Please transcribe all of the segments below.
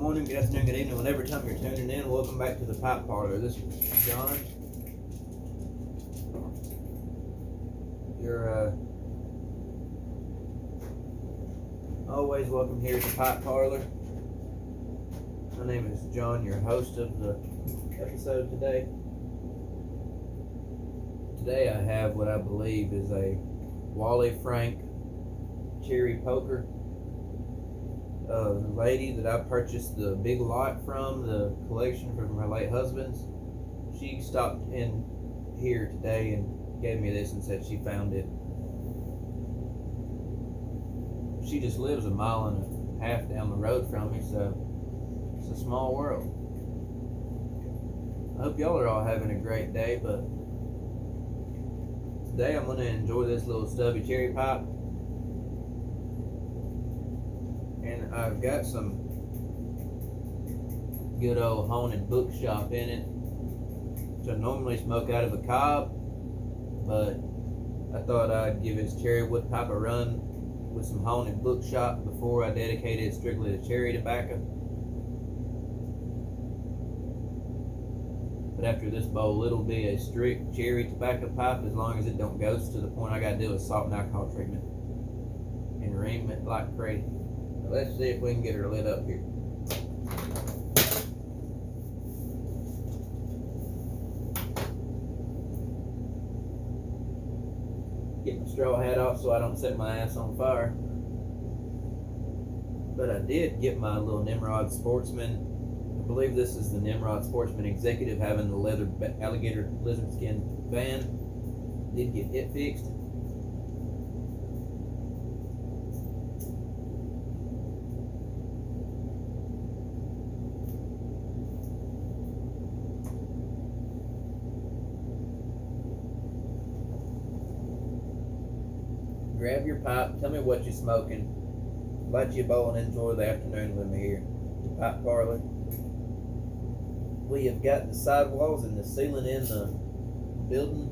morning, good afternoon, good evening, whatever time you're tuning in. Welcome back to the Pipe Parlor. This is John. You're always welcome here at the Pipe Parlor. My name is John, your host of the episode today. Today I have what I believe is a Wally Frank cherry poker. The lady that I purchased the big lot from, the collection from her late husband's, she stopped in here today and gave me this and said she found it. She just lives a mile and a half down the road from me, so it's a small world. I hope y'all are all having a great day, but today I'm going to enjoy this little stubby cherry pipe. And I've got some good old haunted bookshop in it, which I normally smoke out of a cob, but I thought I'd give this cherry wood pipe a run with some haunted bookshop before I dedicate it strictly to cherry tobacco. But after this bowl, it'll be a strict cherry tobacco pipe as long as it don't ghost to the point I gotta do a salt and alcohol treatment and ream it like crazy. Let's see if we can get her lit up here. Get my straw hat off so I don't set my ass on fire. But I did get my little Nimrod Sportsman. I believe this is the Nimrod Sportsman Executive having the leather alligator lizard skin van. Did get it fixed. Grab your pipe, tell me what you're smoking, light you a bowl and enjoy the afternoon with me here at the Pipe Parlor. We have got the sidewalls and the ceiling in the building.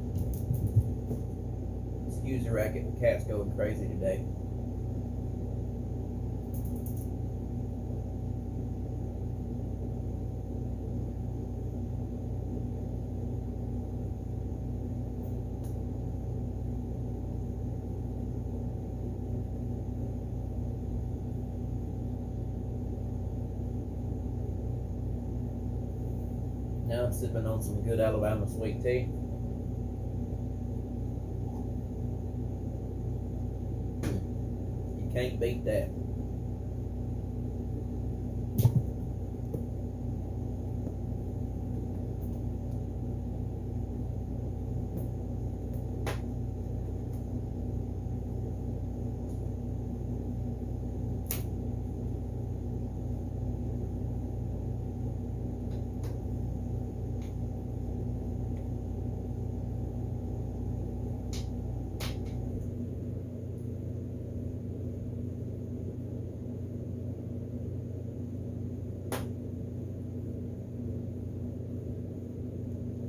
Excuse the racket, the cat's going crazy today. Now I'm sipping on some good Alabama sweet tea. You can't beat that.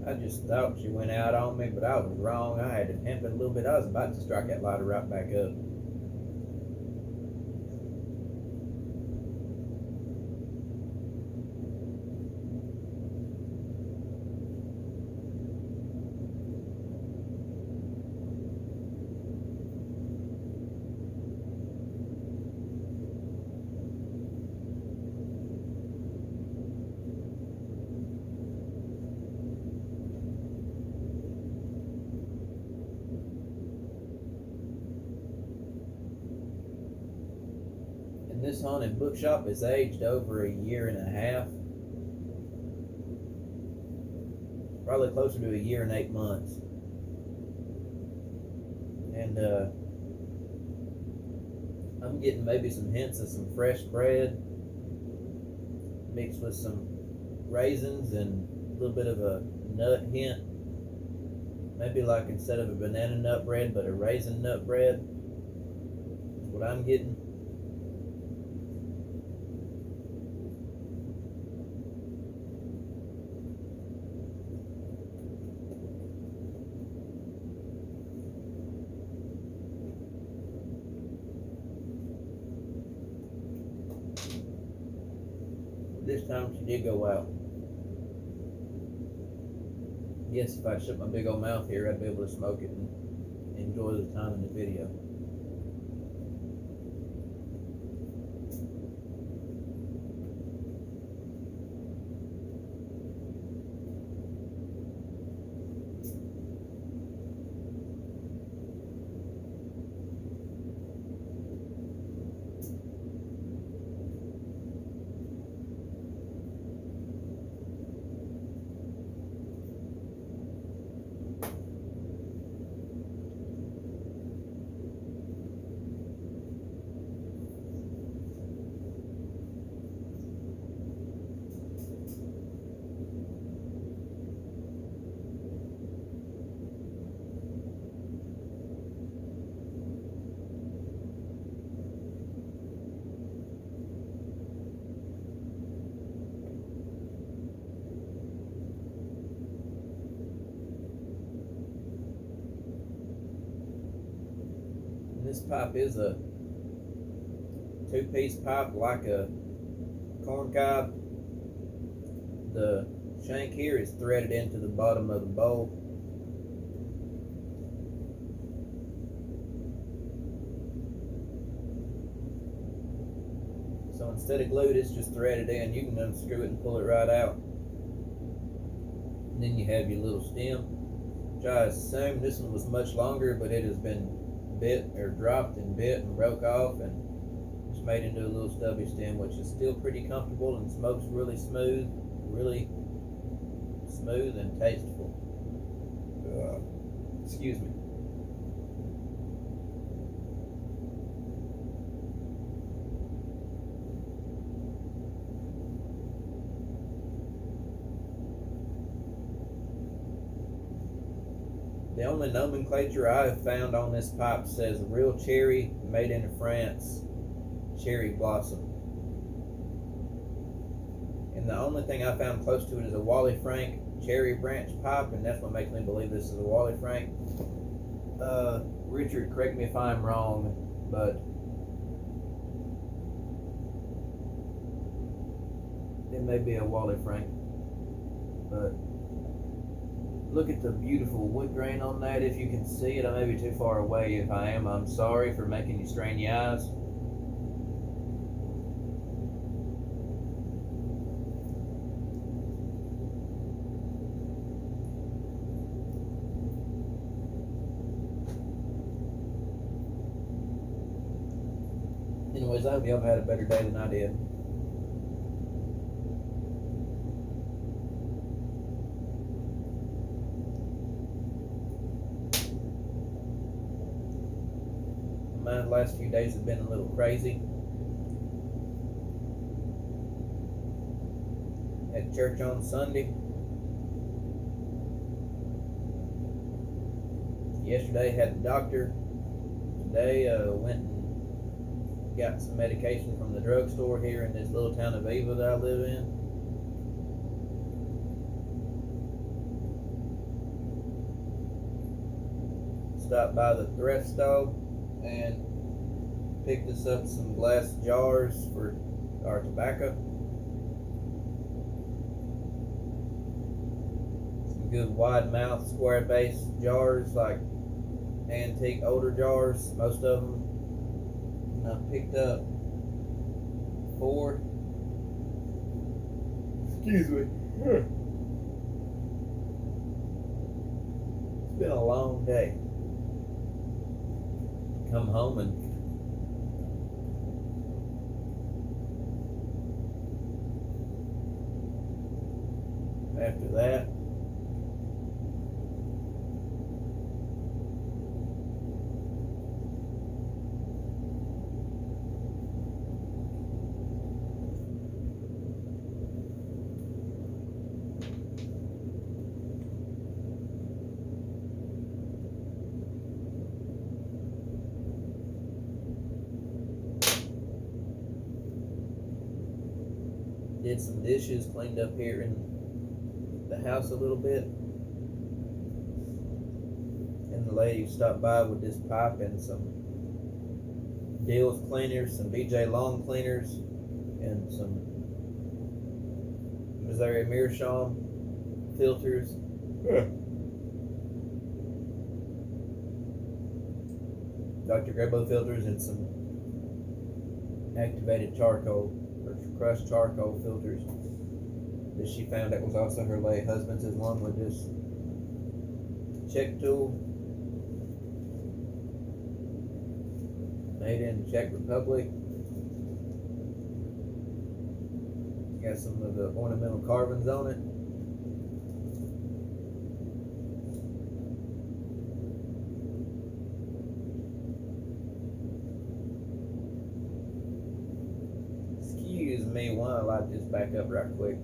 I just thought she went out on me, but I was wrong. I had to temp it a little bit. I was about to strike that lighter right back up. This haunted bookshop is aged over a year and a half. Probably closer to a year and 8 months. And I'm getting maybe some hints of some fresh bread mixed with some raisins and a little bit of a nut hint. Maybe like instead of a banana nut bread, but a raisin nut bread is what I'm getting. first time she did go out. Yes, if I shut my big old mouth here, I'd be able to smoke it and enjoy the time in the video. This pipe is a two-piece pipe like a corn cob. The shank here is threaded into the bottom of the bowl. So instead of glued, it's just threaded in. You can unscrew it and pull it right out. And then you have your little stem, which I assume this one was much longer, but it has been bit or dropped and bit and broke off and just made into a little stubby stem, which is still pretty comfortable and smokes really smooth and tasteful. Excuse me. The only nomenclature I have found on this pipe says real cherry, made in France, cherry blossom. And the only thing I found close to it is a Wally Frank cherry branch pipe, and that's what makes me believe this is a Wally Frank. Richard, correct me if I'm wrong, but it may be a Wally Frank. But look at the beautiful wood grain on that. If you can see it, I may be too far away. If I am, I'm sorry for making you strain your eyes. Anyways, I hope y'all had a better day than I did. The last few days have been a little crazy. At church on Sunday. Yesterday had the doctor. Today went and got some medication from the drugstore here in this little town of Eva that I live in. Stopped by the thrift store and picked us up some glass jars for our tobacco. Some good wide mouth square base jars, like antique older jars, most of them. And I picked up 4. Excuse me. It's been a long day. Come home and after that did some dishes, cleaned up here in the house a little bit, and the lady stopped by with this pipe and some Deals cleaners, some BJ Long cleaners, and some Missouri Meerschaum filters. Dr. Grebo filters and some activated charcoal or crushed charcoal filters that she found that was also her late husband's, along with this Czech tool made in Czech Republic. Got some of the ornamental carvings on it. Excuse me while I light this back up right quick.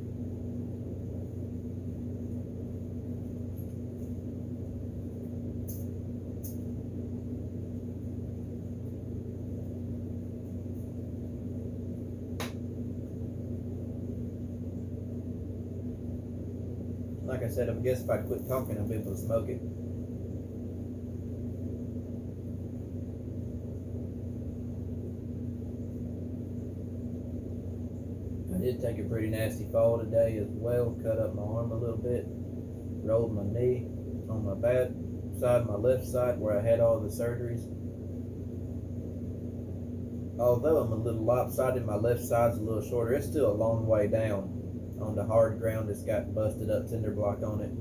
Like I said, I guess if I quit talking, I'll be able to smoke it. I did take a pretty nasty fall today as well. Cut up my arm a little bit. Rolled my knee on my bad side, my left side, where I had all the surgeries. Although I'm a little lopsided, my left side's a little shorter. It's still a long way down on the hard ground that's got busted up cinder block on it.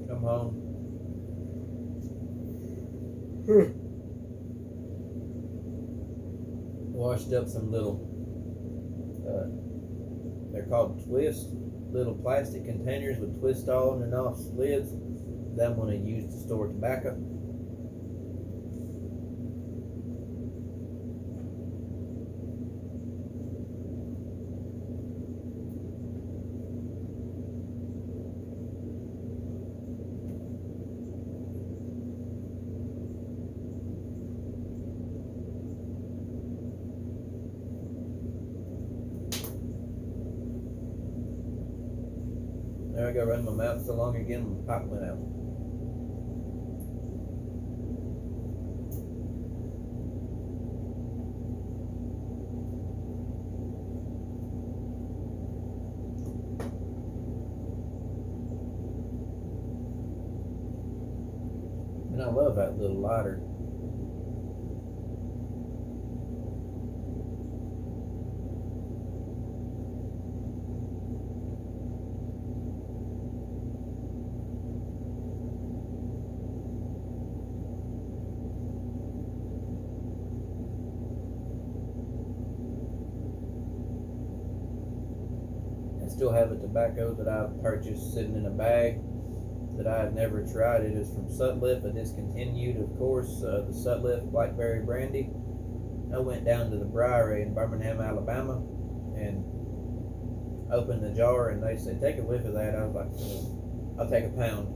Come home. Washed up some little, they're called twist, little plastic containers with twist on and off lids. That one I use to store tobacco. There I go, running my mouth so long again, my pipe went out. And I love that little lighter. I still have a tobacco that I purchased sitting in a bag that I have never tried. It is from Sutliff. I discontinued, of course, the Sutliff Blackberry Brandy. I went down to the Briary in Birmingham, Alabama, and opened the jar, and they said, take a whiff of that. I was like, I'll take a pound.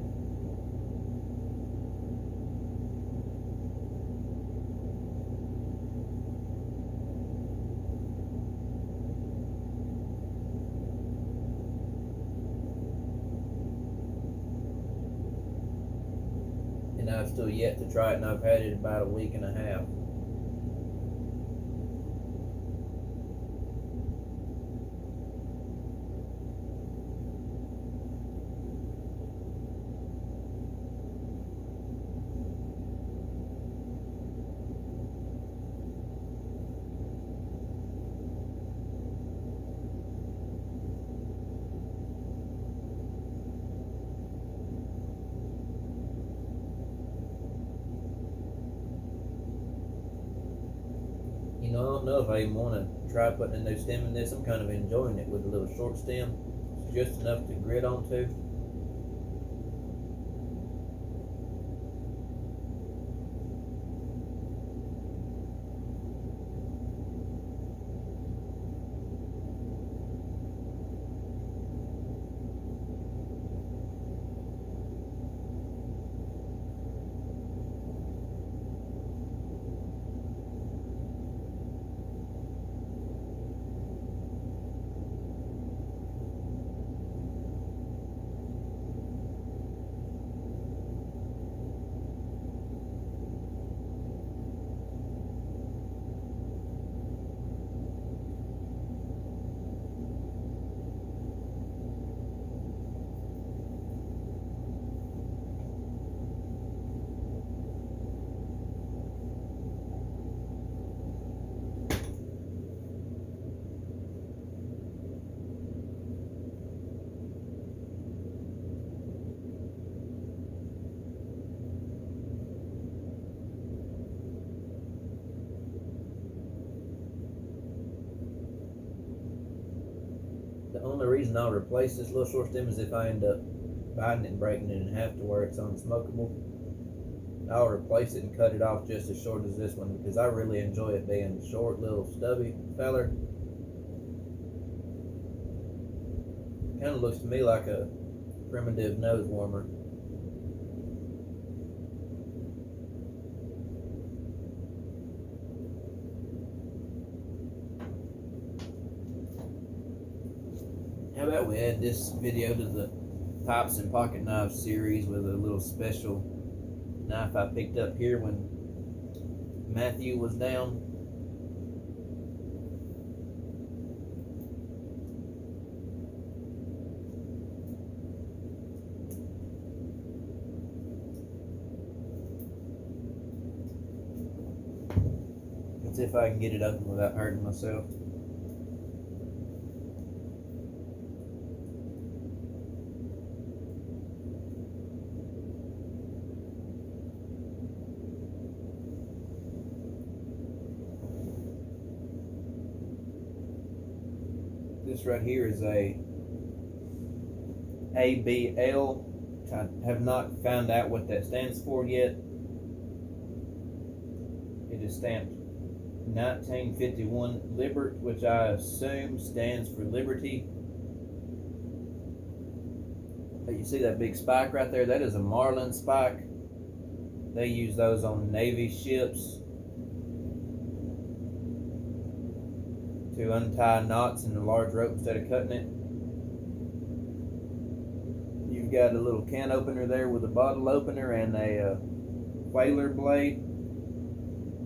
And I've still yet to try it, and I've had it about a week and a half. You know, I don't know if I even want to try putting a new stem in this. I'm kind of enjoying it with a little short stem. It's just enough to grit onto. The only reason I'll replace this little short stem is if I end up biting it and breaking it in half to where it's unsmokable. I'll replace it and cut it off just as short as this one because I really enjoy it being short, little stubby feller. Kind of looks to me like a primitive nose warmer. How about we add this video to the Pipes and Pocket Knives series with a little special knife I picked up here when Matthew was down. Let's see if I can get it open without hurting myself. This right here is a ABL. I have not found out what that stands for yet. It is stamped 1951 Libert, which I assume stands for Liberty. You see that big spike right there? That is a marlin spike. They use those on Navy ships to untie knots in the large rope instead of cutting it. You've got a little can opener there with a bottle opener and a whaler blade,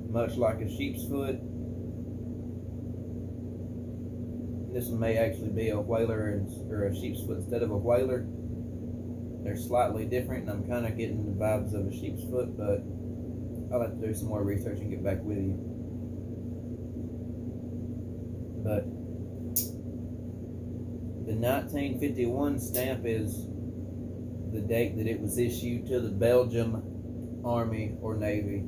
much like a sheep's foot. This one may actually be a whaler or a sheep's foot instead of a whaler. They're slightly different, and I'm kind of getting the vibes of a sheep's foot, but I'll have to do some more research and get back with you. But the 1951 stamp is the date that it was issued to the Belgium Army or Navy.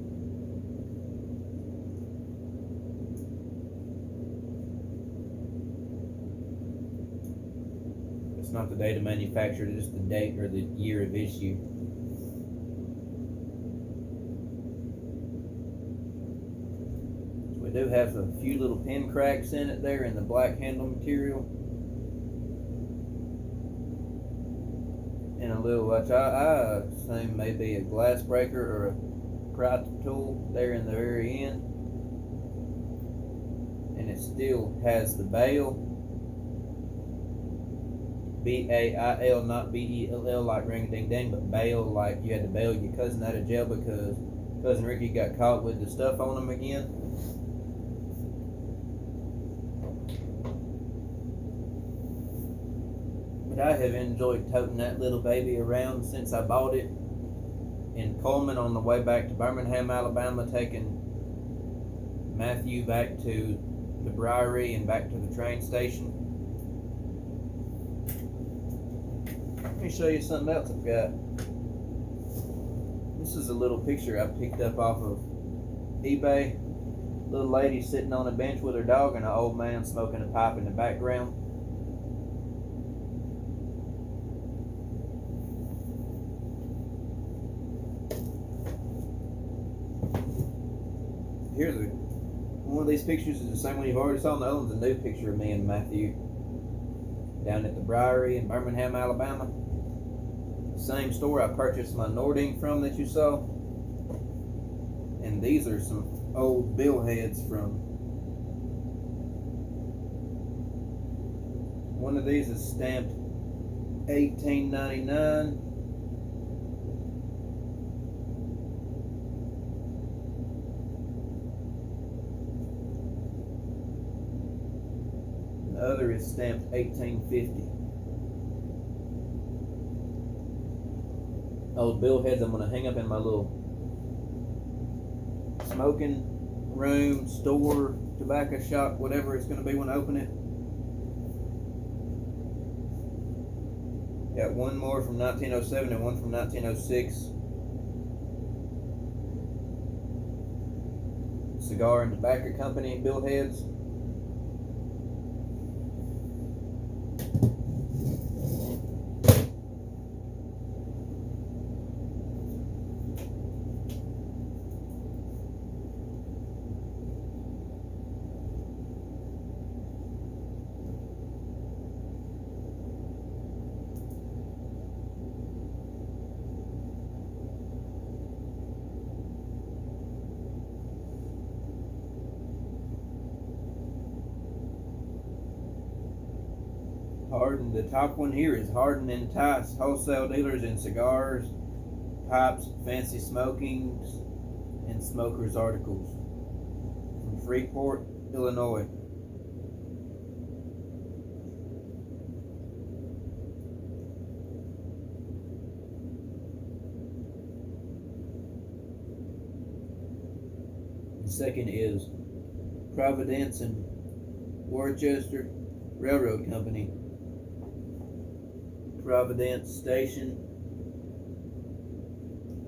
It's not the date of manufacture, it's just the date or the year of issue. We do have a few little pin cracks in it there in the black handle material. And a little, which I assume may be a glass breaker or a pry tool there in the very end. And it still has the bail. B-A-I-L, not B-E-L-L like ring-a-ding-ding, but bail like you had to bail your cousin out of jail because Cousin Ricky got caught with the stuff on him again. But I have enjoyed toting that little baby around since I bought it in Coleman on the way back to Birmingham, Alabama, taking Matthew back to the Briary and back to the train station. Let me show you something else I've got. This is a little picture I picked up off of eBay. Little lady sitting on a bench with her dog and an old man smoking a pipe in the background. One of these pictures is the same one you've already saw, and the other one's a new picture of me and Matthew down at the Briary in Birmingham, Alabama. The same store I purchased my Nording from that you saw. And these are some old bill heads from. One of these is stamped 1899. The other is stamped 1850. Old bill heads I'm going to hang up in my little smoking room, store, tobacco shop, whatever it's going to be when I open it. Got one more from 1907 and one from 1906. Cigar and Tobacco Company bill heads. Harden. The top one here is Harden and Tice, wholesale dealers in cigars, pipes, fancy smokings, and smokers articles. From Freeport, Illinois. The second is Providence and Worcester Railroad Company. Providence Station,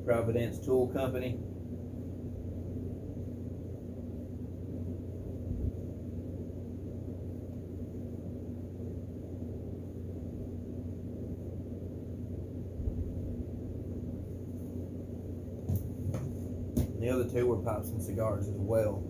Providence Tool Company. And the other two were pipes and cigars as well.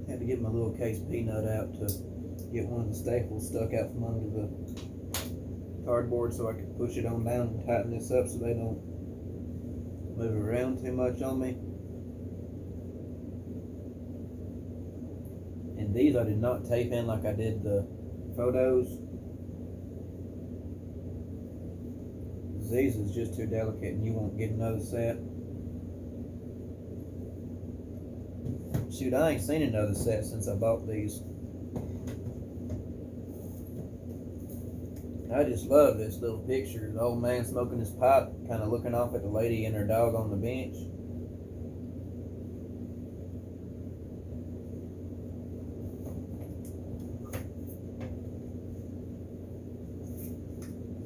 Had to get my little case peanut out to get one of the staples stuck out from under the cardboard so I could push it on down and tighten this up so they don't move around too much on me. And these I did not tape in like I did the photos. These is just too delicate and you won't get another set. Shoot, I ain't seen another set since I bought these. I just love this little picture. The old man smoking his pipe, kind of looking off at the lady and her dog on the bench.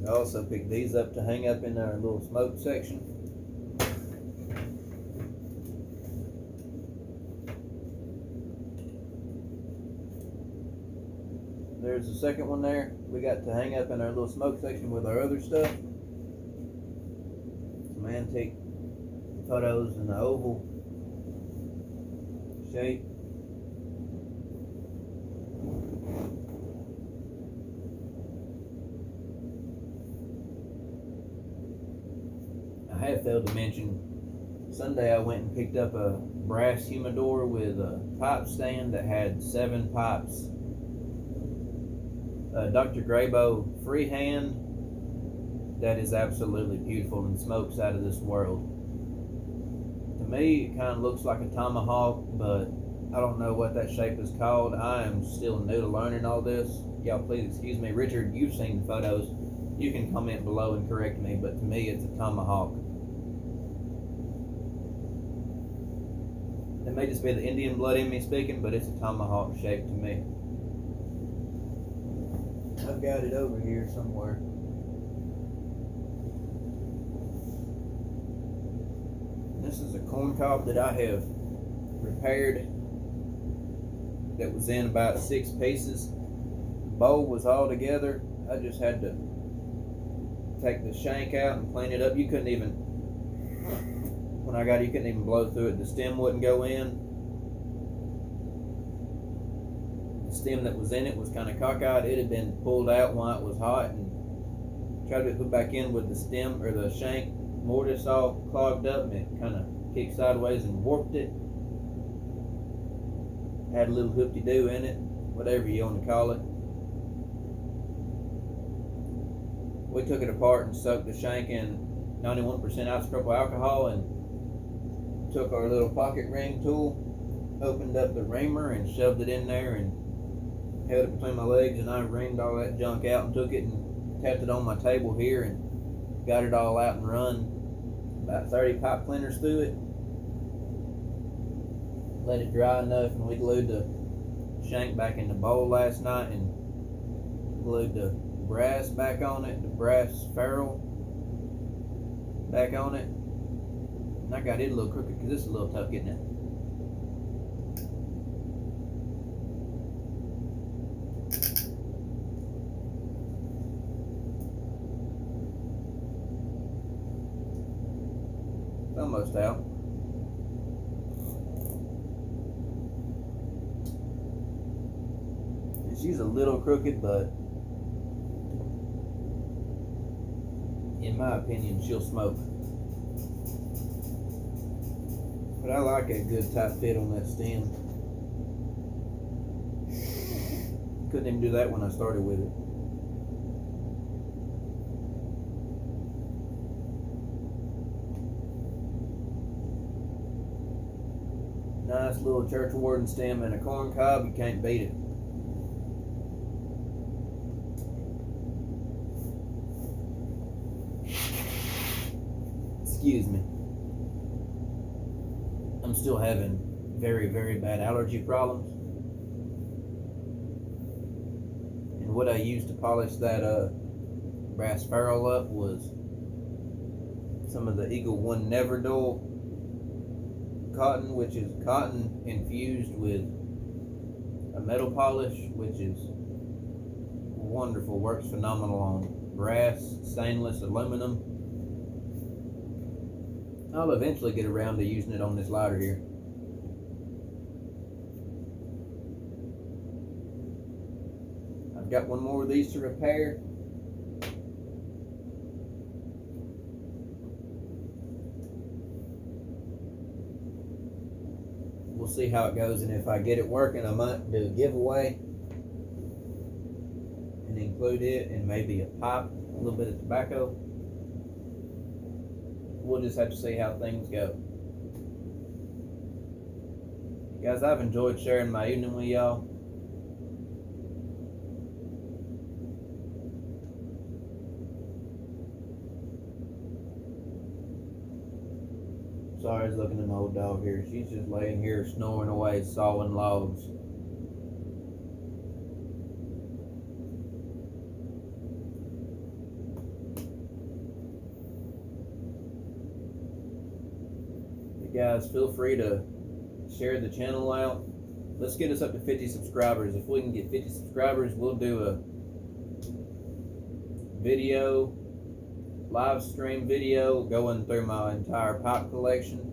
I also picked these up to hang up in our little smoke section. There's the second one there. We got to hang up in our little smoke section with our other stuff. Some antique photos in the oval shape. I have failed to mention, Sunday I went and picked up a brass humidor with a pipe stand that had 7 pipes. Dr. Graybo freehand, that is absolutely beautiful and smokes out of this world. To me, it kind of looks like a tomahawk, but I don't know what that shape is called. I am still new to learning all this. Y'all please excuse me. Richard, you've seen the photos. You can comment below and correct me, but to me it's a tomahawk. It may just be the Indian blood in me speaking, but it's a tomahawk shape to me. I've got it over here somewhere. This is a corn cob that I have repaired that was in about 6 pieces. The bowl was all together. I just had to take the shank out and clean it up. You couldn't even, when I got it, you couldn't even blow through it. The stem wouldn't go in. The stem that was in it was kind of cockeyed. It had been pulled out while it was hot and tried to put back in with the stem or the shank mortise all clogged up, and it kind of kicked sideways and warped it. Had a little hoop-de-doo in it, whatever you want to call it. We took it apart and soaked the shank in 91% isopropyl alcohol and took our little pocket ring tool, opened up the reamer and shoved it in there and held it between my legs, and I reamed all that junk out and took it and tapped it on my table here and got it all out and run about 30 pipe cleaners through it. Let it dry enough, and we glued the shank back in the bowl last night and glued the brass back on it, the brass ferrule back on it. And I got it a little crooked because this is a little tough getting it. It's almost out. And she's a little crooked, but in my opinion, she'll smoke. But I like a good tight fit on that stem. Couldn't even do that when I started with it. Nice little churchwarden stem and a corn cob, you can't beat it. Excuse me. I'm still having very, very bad allergy problems. And what I used to polish that brass ferrule up was some of the Eagle One Never Dull cotton, which is cotton infused with a metal polish, which is wonderful, works phenomenal on brass, stainless, aluminum. I'll eventually get around to using it on this lighter here. I've got one more of these to repair. We'll see how it goes, and if I get it working, I might do a giveaway and include it and maybe a pipe, a little bit of tobacco. We'll just have to see how things go. Guys, I've enjoyed sharing my evening with y'all. Sorry, I was looking at my old dog here. She's just laying here snoring away, sawing logs. Guys, feel free to share the channel out. Let's get us up to 50 subscribers. If we can get 50 subscribers, we'll do a video, live stream video going through my entire pipe collection.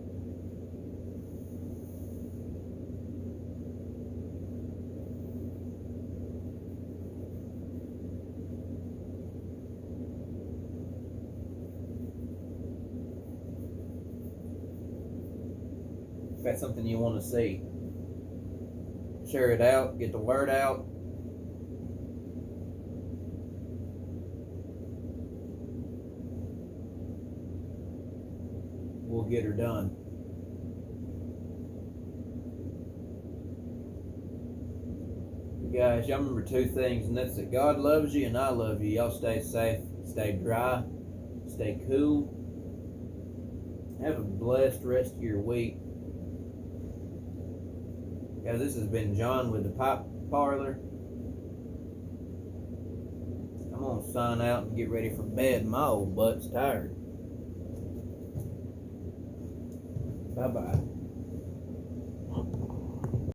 If that's something you want to see, share it out, get the word out. We'll get her done. Guys, y'all remember two things, and that's that God loves you and I love you. Y'all stay safe, stay dry, stay cool. Have a blessed rest of your week. Guys, this has been John with the Pipe Parlor. I'm going to sign out and get ready for bed. My old butt's tired. Bye-bye.